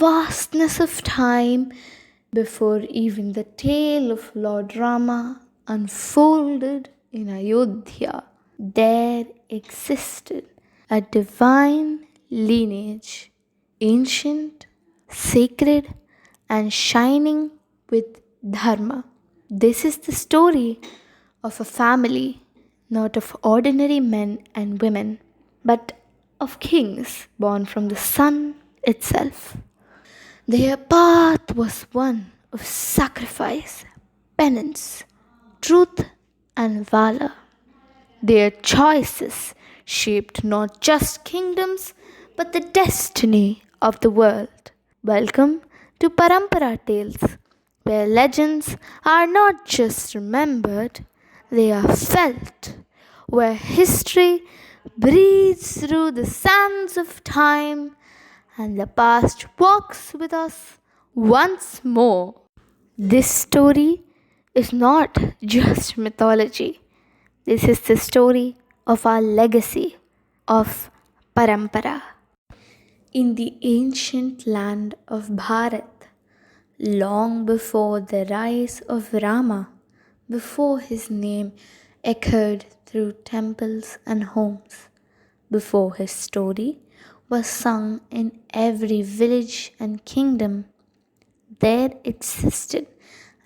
vastness of time, before even the tale of Lord Rama unfolded in Ayodhya, there existed a divine lineage, ancient, sacred, and shining with Dharma. This is the story of a family, not of ordinary men and women, but of kings born from the sun itself. Their path was one of sacrifice, penance, truth, and valor. Their choices shaped not just kingdoms but the destiny of the world. Welcome to Parampara Tales, where legends are not just remembered, they are felt, where history breathes through the sands of time and the past walks with us once more. This story is not just mythology. This is the story of our legacy of Parampara. In the ancient land of Bharat, long before the rise of Rama, before his name echoed through temples and homes, before his story was sung in every village and kingdom, there existed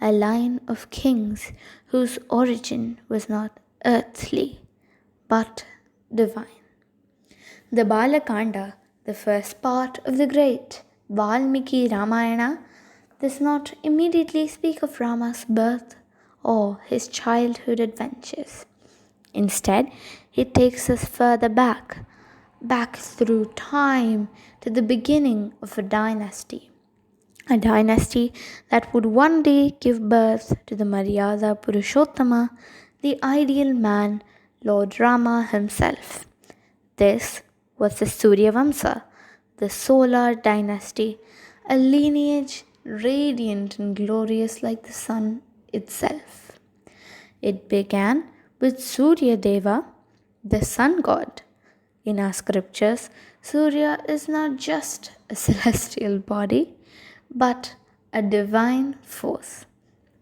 a line of kings whose origin was not earthly but divine. The Bala Kanda, the first part of the great Valmiki Ramayana, does not immediately speak of Rama's birth or his childhood adventures. Instead, it takes us further back through time to the beginning of a dynasty that would one day give birth to the Maryada Purushottama, the ideal man, Lord Rama himself. This was the Surya Vamsa, the solar dynasty, a lineage radiant and glorious like the sun itself. It began with Surya Deva, the sun god. In our scriptures, Surya is not just a celestial body, but a divine force,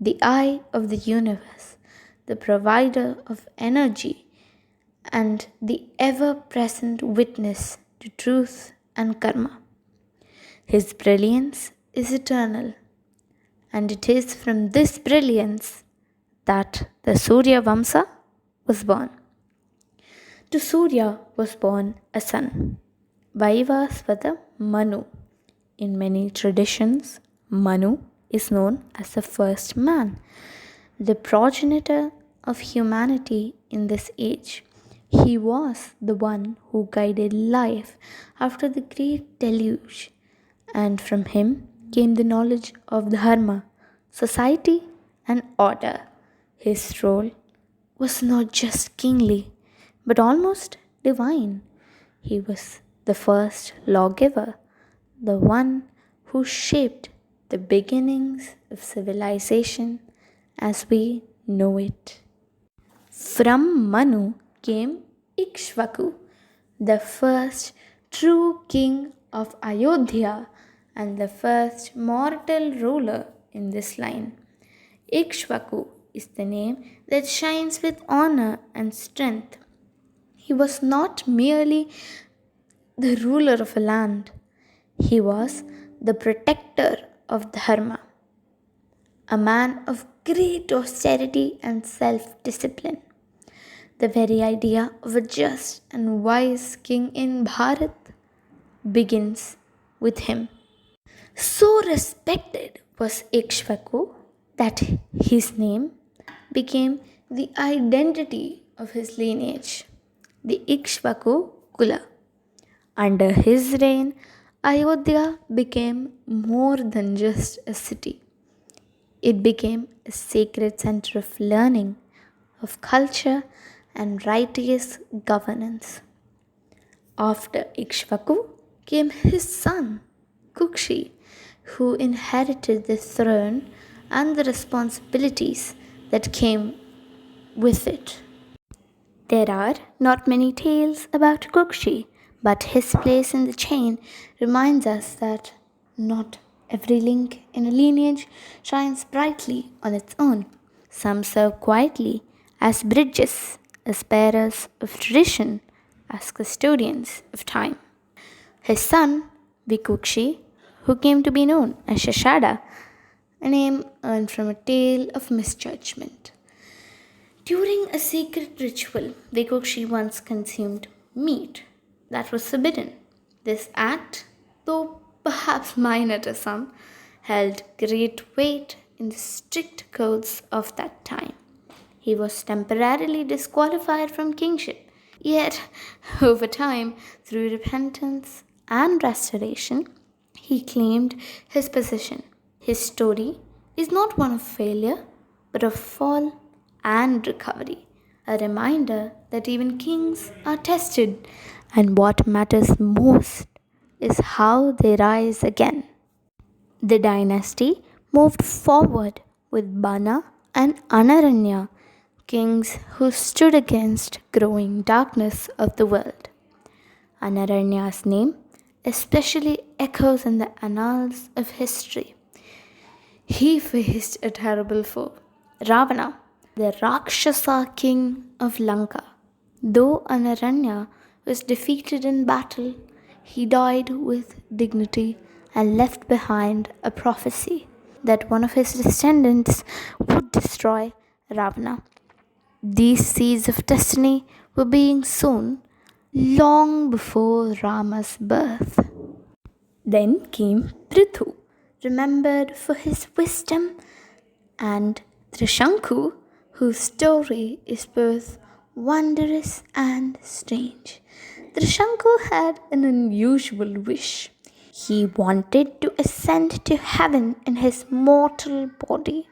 the eye of the universe, the provider of energy, and the ever present witness to truth and karma. His brilliance is eternal, and it is from this brilliance that the Surya Vamsa was born. To Surya was born a son, Vaivasvata Manu. In many traditions, Manu is known as the first man, the progenitor of humanity in this age. He was the one who guided life after the great deluge, and from him came the knowledge of Dharma, society, and order. His role was not just kingly, but almost divine. He was the first lawgiver, the one who shaped the beginnings of civilization as we know it. From Manu came Ikshvaku, the first true king of Ayodhya and the first mortal ruler in this line. Ikshvaku is the name that shines with honor and strength. He was not merely the ruler of a land, he was the protector of Dharma, a man of great austerity and self discipline. The very idea of a just and wise king in Bharat begins with him. So respected was Ikshvaku that his name became the identity of his lineage, the Ikshvaku Kula. Under his reign, Ayodhya became more than just a city. It became a sacred center of learning, of culture, and righteous governance. After Ikshvaku came his son, Kukshi, who inherited the throne and the responsibilities that came with it. There are not many tales about Kukshi, but his place in the chain reminds us that Not every link in a lineage shines brightly on its own. Some serve quietly as bridges, as bearers of tradition, as custodians of time. His son, Vikukshi, who came to be known as Shashada, a name earned from a tale of misjudgment. During a sacred ritual, Vikukshi once consumed meat that was forbidden. This act, though perhaps minor to some, held great weight in the strict codes of that time. He was temporarily disqualified from kingship, yet, over time, through repentance and restoration, he claimed his position. His story is not one of failure, but of fall and recovery, a reminder that even kings are tested, and what matters most is how they rise again. The dynasty moved forward with Bana and Anaranya, kings who stood against growing darkness of the world. Anaranya's name especially echoes in the annals of history. He faced a terrible foe, Ravana, the Rakshasa king of Lanka. Though Anaranya was defeated in battle, he died with dignity and left behind a prophecy that one of his descendants would destroy Ravana. These seeds of destiny were being sown long before Rama's birth. Then came Prithu, remembered for his wisdom, and Trishanku, whose story is both wondrous and strange. Trishanku had an unusual wish. He wanted to ascend to heaven in his mortal body.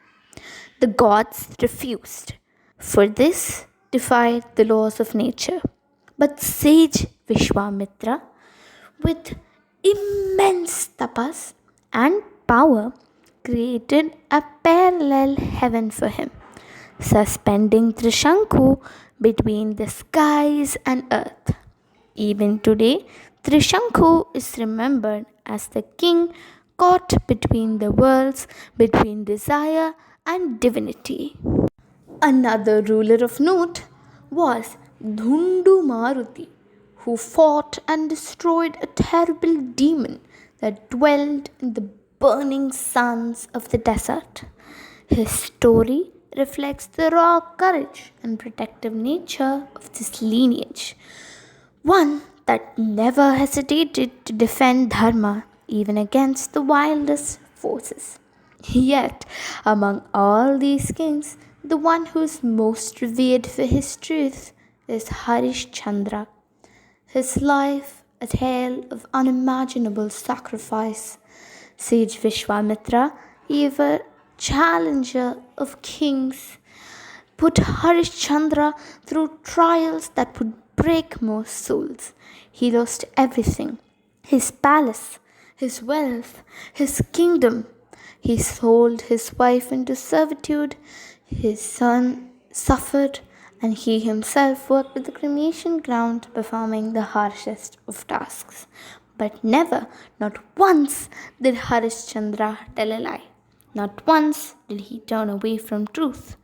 The gods refused, for this defied the laws of nature. But sage Vishwamitra, with immense tapas and power, created a parallel heaven for him, suspending Trishanku between the skies and earth. Even today, Trishanku is remembered as the king caught between the worlds, between desire and divinity. Another ruler of note was Dhundu Maruti, who fought and destroyed a terrible demon that dwelled in the burning suns of the desert. His story reflects the raw courage and protective nature of this lineage, one that never hesitated to defend Dharma even against the wildest forces. Yet, among all these kings, the one who is most revered for his truth is Harishchandra. His life, a tale of unimaginable sacrifice. Sage Vishwamitra, ever challenger of kings, put Harishchandra through trials that would break most souls. He lost everything: his palace, his wealth, his kingdom. He sold his wife into servitude, his son suffered, and he himself worked at the cremation ground, performing the harshest of tasks. But never, not once, did Harishchandra tell a lie. Not once did he turn away from truth.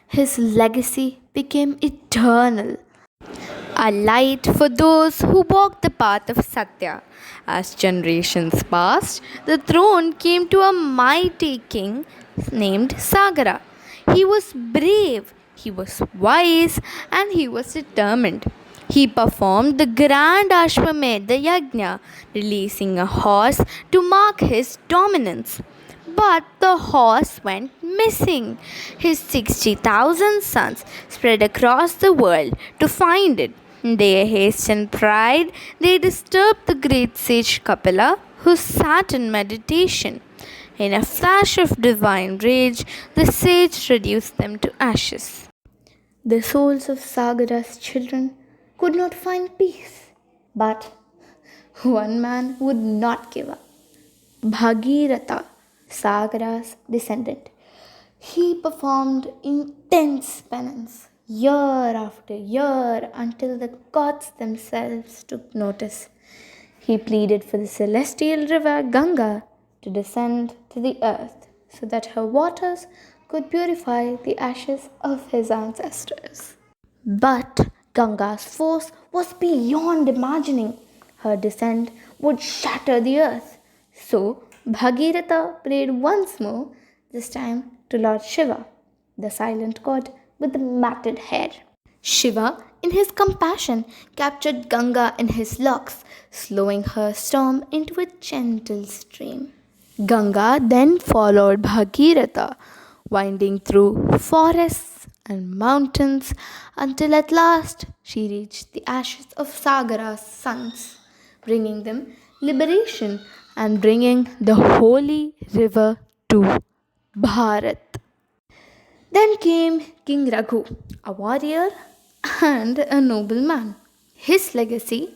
His legacy became eternal, a light for those who walk the path of Satya. As generations passed, the throne came to a mighty king named Sagara. He was brave, he was wise, and he was determined. He performed the grand Ashwamedha Yajna, releasing a horse to mark his dominance. But the horse went missing. His 60,000 sons spread across the world to find it. In their haste and pride, they disturbed the great sage Kapila, who sat in meditation. In a flash of divine rage, the sage reduced them to ashes. The souls of Sagara's children could not find peace, but one man would not give up. Bhagiratha, Sagara's descendant. He performed intense penance year after year until the gods themselves took notice. He pleaded for the celestial river Ganga to descend to the earth so that her waters could purify the ashes of his ancestors. But Ganga's force was beyond imagining. Her descent would shatter the earth. So Bhagiratha prayed once more, this time to Lord Shiva, the silent god with the matted hair. Shiva, in his compassion, captured Ganga in his locks, slowing her storm into a gentle stream. Ganga then followed Bhagiratha, winding through forests and mountains until at last she reached the ashes of Sagara's sons, bringing them liberation and bringing the holy river to Bharat. Then came King Raghu, a warrior and a nobleman. His legacy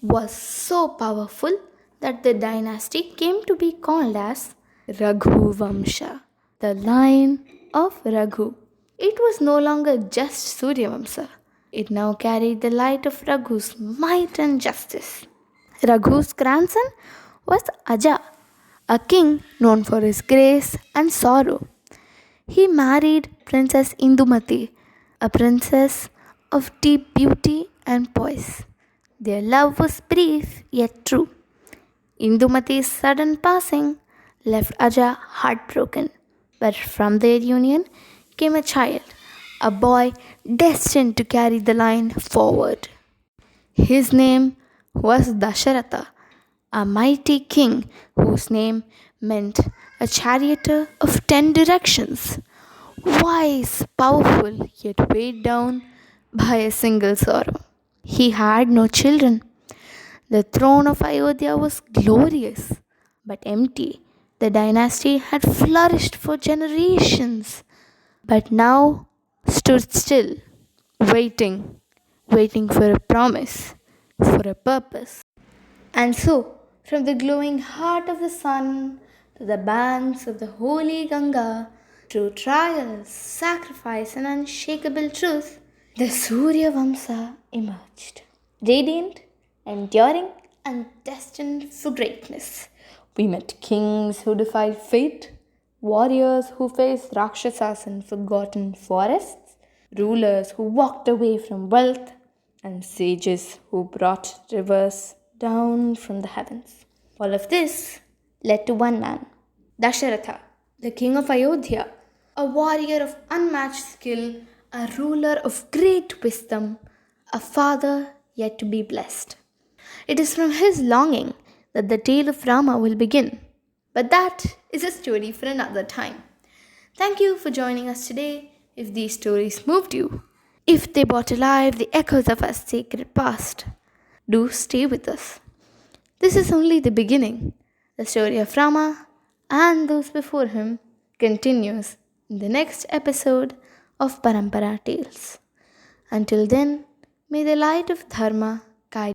was so powerful that the dynasty came to be called as Raghuvamsa, the line of Raghu. It was no longer just Surya Vamsa. It now carried the light of Raghu's might and justice. Raghu's grandson was Aja, a king known for his grace and sorrow. He married Princess Indumati, a princess of deep beauty and poise. Their love was brief yet true. Indumati's sudden passing left Aja heartbroken, but from their union came a child, a boy destined to carry the line forward. His name was Dasharatha, a mighty king whose name meant a charioteer of 10 directions, wise, powerful, yet weighed down by a single sorrow. He had no children. The throne of Ayodhya was glorious but empty. The dynasty had flourished for generations, but now stood still, waiting for a promise, for a purpose. And so, from the glowing heart of the sun to the banks of the holy Ganga, through trials, sacrifice, and unshakable truth, the Surya Vamsa emerged. Radiant, enduring, and destined for greatness. We met kings who defied fate, warriors who faced Rakshasas in forgotten forests, rulers who walked away from wealth, and sages who brought rivers down from the heavens. All of this led to one man, Dasharatha, the king of Ayodhya, a warrior of unmatched skill, a ruler of great wisdom, a father yet to be blessed. It is from his longing that the tale of Rama will begin. But that is a story for another time. Thank you for joining us today. If these stories moved you, if they brought alive the echoes of our sacred past, do stay with us. This is only the beginning. The story of Rama and those before him continues in the next episode of Parampara Tales. Until then, may the light of Dharma